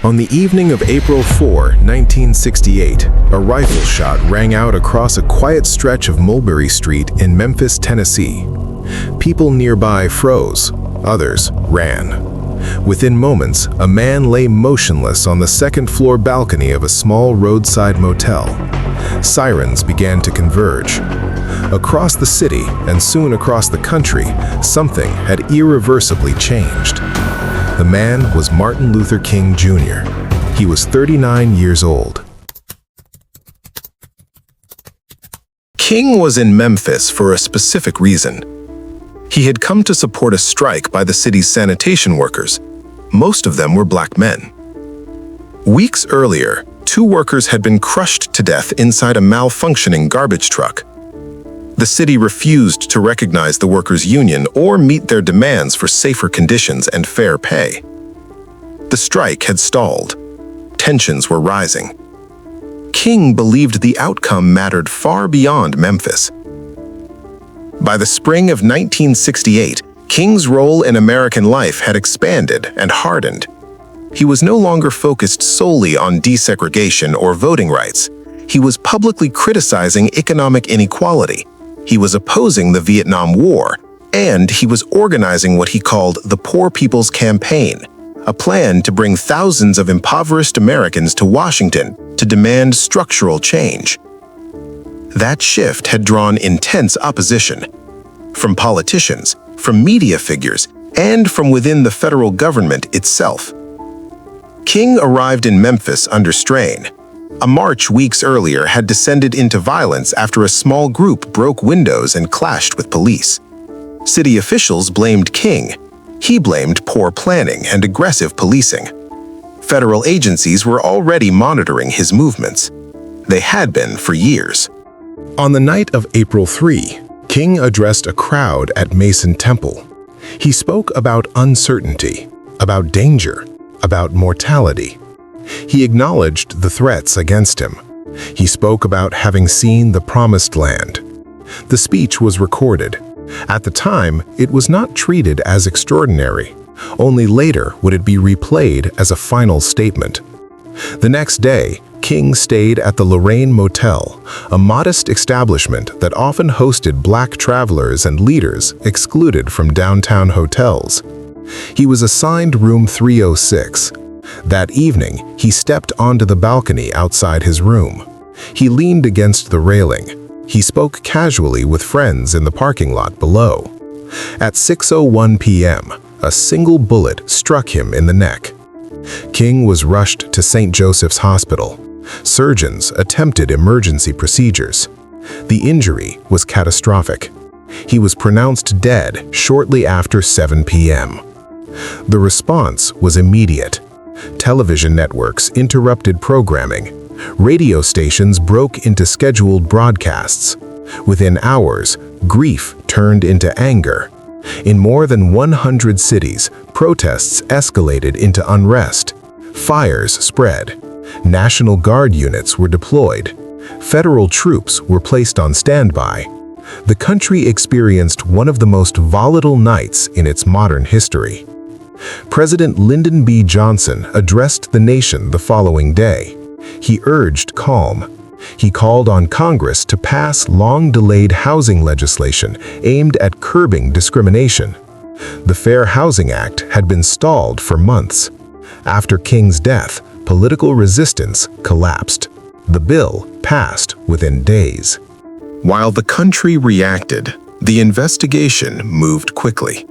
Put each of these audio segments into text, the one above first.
On the evening of April 4, 1968, a rifle shot rang out across a quiet stretch of Mulberry Street in Memphis, Tennessee. People nearby froze, others ran. Within moments, a man lay motionless on the second-floor balcony of a small roadside motel. Sirens began to converge. Across the city, and soon across the country, something had irreversibly changed. The man was Martin Luther King Jr. He was 39 years old. King was in Memphis for a specific reason. He had come to support a strike by the city's sanitation workers. Most of them were black men. Weeks earlier, 2 workers had been crushed to death inside a malfunctioning garbage truck. The city refused to recognize the workers' union or meet their demands for safer conditions and fair pay. The strike had stalled. Tensions were rising. King believed the outcome mattered far beyond Memphis. By the spring of 1968, King's role in American life had expanded and hardened. He was no longer focused solely on desegregation or voting rights. He was publicly criticizing economic inequality. He was opposing the Vietnam War, and he was organizing what he called the Poor People's Campaign, a plan to bring thousands of impoverished Americans to Washington to demand structural change. That shift had drawn intense opposition from politicians, from media figures, and from within the federal government itself. King arrived in Memphis under strain. A march weeks earlier had descended into violence after a small group broke windows and clashed with police. City officials blamed King. He blamed poor planning and aggressive policing. Federal agencies were already monitoring his movements. They had been for years. On the night of April 3, King addressed a crowd at Mason Temple. He spoke about uncertainty, about danger, about mortality. He acknowledged the threats against him. He spoke about having seen the promised land. The speech was recorded. At the time, it was not treated as extraordinary. Only later would it be replayed as a final statement. The next day, King stayed at the Lorraine Motel, a modest establishment that often hosted black travelers and leaders excluded from downtown hotels. He was assigned room 306. That evening, he stepped onto the balcony outside his room. He leaned against the railing. He spoke casually with friends in the parking lot below. At 6:01 p.m., a single bullet struck him in the neck. King was rushed to St. Joseph's Hospital. Surgeons attempted emergency procedures. The injury was catastrophic. He was pronounced dead shortly after 7 p.m. The response was immediate. Television networks interrupted programming. Radio stations broke into scheduled broadcasts. Within hours, grief turned into anger. In more than 100 cities, protests escalated into unrest. Fires spread. National Guard units were deployed. Federal troops were placed on standby. The country experienced one of the most volatile nights in its modern history. President Lyndon B. Johnson addressed the nation the following day. He urged calm. He called on Congress to pass long-delayed housing legislation aimed at curbing discrimination. The Fair Housing Act had been stalled for months. After King's death, political resistance collapsed. The bill passed within days. While the country reacted, the investigation moved quickly.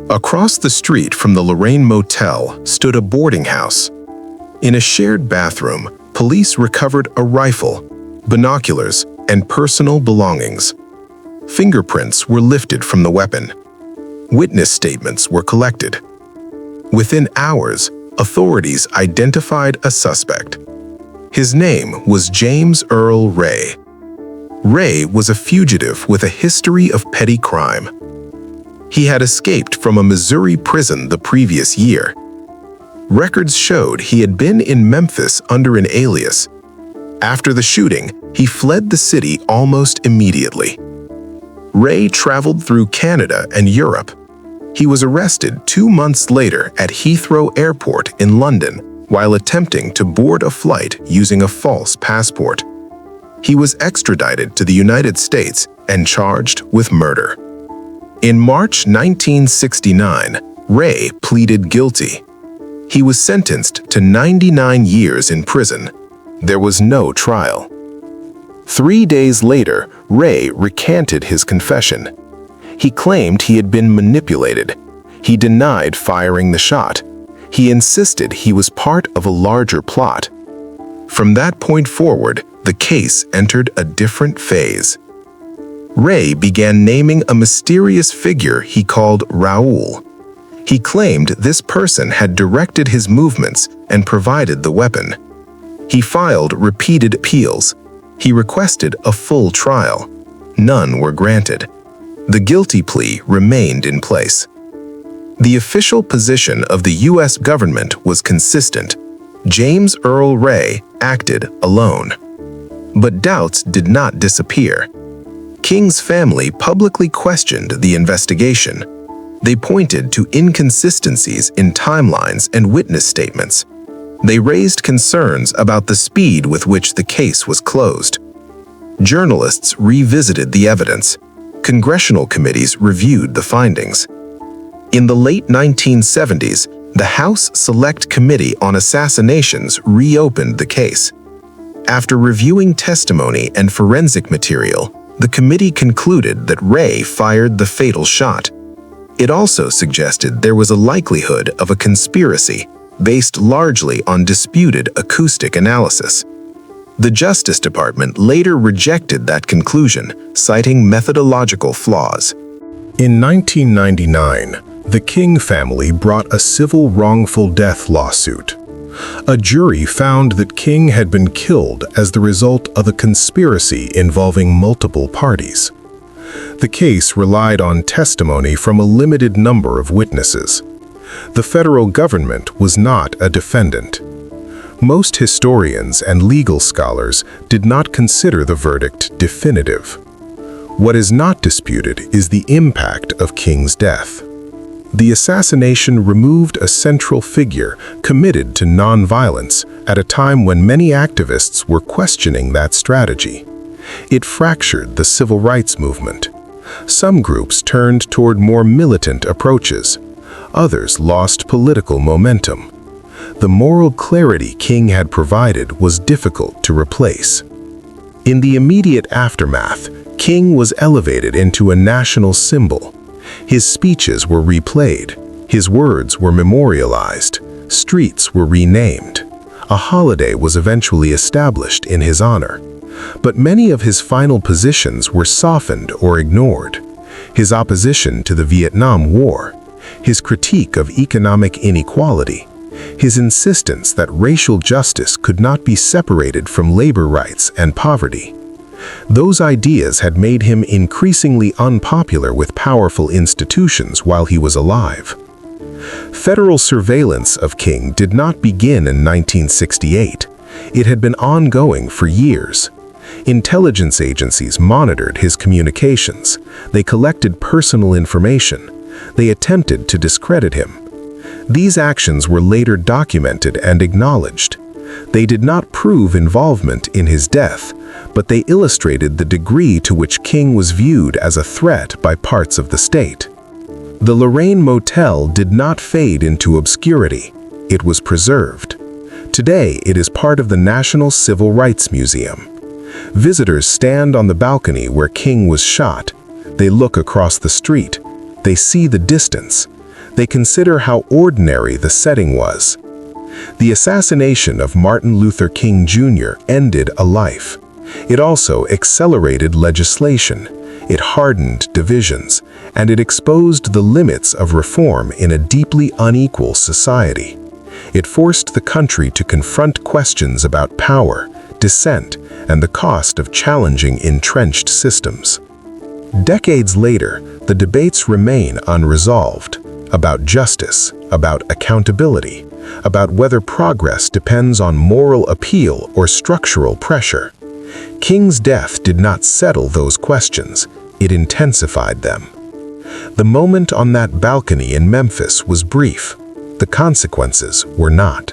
Across the street from the Lorraine Motel stood a boarding house. In a shared bathroom, police recovered a rifle, binoculars, and personal belongings. Fingerprints were lifted from the weapon. Witness statements were collected. Within hours, authorities identified a suspect. His name was James Earl Ray. Ray was a fugitive with a history of petty crime. He had escaped from a Missouri prison the previous year. Records showed he had been in Memphis under an alias. After the shooting, he fled the city almost immediately. Ray traveled through Canada and Europe. He was arrested 2 months later at Heathrow Airport in London, while attempting to board a flight using a false passport. He was extradited to the United States and charged with murder. In March 1969, Ray pleaded guilty. He was sentenced to 99 years in prison. There was no trial. 3 days later, Ray recanted his confession. He claimed he had been manipulated. He denied firing the shot. He insisted he was part of a larger plot. From that point forward, the case entered a different phase. Ray began naming a mysterious figure he called Raoul. He claimed this person had directed his movements and provided the weapon. He filed repeated appeals. He requested a full trial. None were granted. The guilty plea remained in place. The official position of the U.S. government was consistent. James Earl Ray acted alone. But doubts did not disappear. King's family publicly questioned the investigation. They pointed to inconsistencies in timelines and witness statements. They raised concerns about the speed with which the case was closed. Journalists revisited the evidence. Congressional committees reviewed the findings. In the late 1970s, the House Select Committee on Assassinations reopened the case. After reviewing testimony and forensic material, the committee concluded that Ray fired the fatal shot. It also suggested there was a likelihood of a conspiracy based largely on disputed acoustic analysis. The Justice Department later rejected that conclusion, citing methodological flaws. In 1999, the King family brought a civil wrongful death lawsuit. A jury found that King had been killed as the result of a conspiracy involving multiple parties. The case relied on testimony from a limited number of witnesses. The federal government was not a defendant. Most historians and legal scholars did not consider the verdict definitive. What is not disputed is the impact of King's death. The assassination removed a central figure committed to nonviolence at a time when many activists were questioning that strategy. It fractured the civil rights movement. Some groups turned toward more militant approaches. Others lost political momentum. The moral clarity King had provided was difficult to replace. In the immediate aftermath, King was elevated into a national symbol. His speeches were replayed. His words were memorialized. Streets were renamed. A holiday was eventually established in his honor. But many of his final positions were softened or ignored. His opposition to the Vietnam War, his critique of economic inequality, his insistence that racial justice could not be separated from labor rights and poverty. Those ideas had made him increasingly unpopular with powerful institutions while he was alive. Federal surveillance of King did not begin in 1968. It had been ongoing for years. Intelligence agencies monitored his communications. They collected personal information. They attempted to discredit him. These actions were later documented and acknowledged. They did not prove involvement in his death, but they illustrated the degree to which King was viewed as a threat by parts of the state. The Lorraine Motel did not fade into obscurity. It was preserved. Today, it is part of the National Civil Rights Museum. Visitors stand on the balcony where King was shot. They look across the street. They see the distance. They consider how ordinary the setting was. The assassination of Martin Luther King Jr. ended a life. It also accelerated legislation. It hardened divisions, and it exposed the limits of reform in a deeply unequal society. It forced the country to confront questions about power, dissent, and the cost of challenging entrenched systems. Decades later, the debates remain unresolved about justice, about accountability, about whether progress depends on moral appeal or structural pressure. King's death did not settle those questions, it intensified them. The moment on that balcony in Memphis was brief. The consequences were not.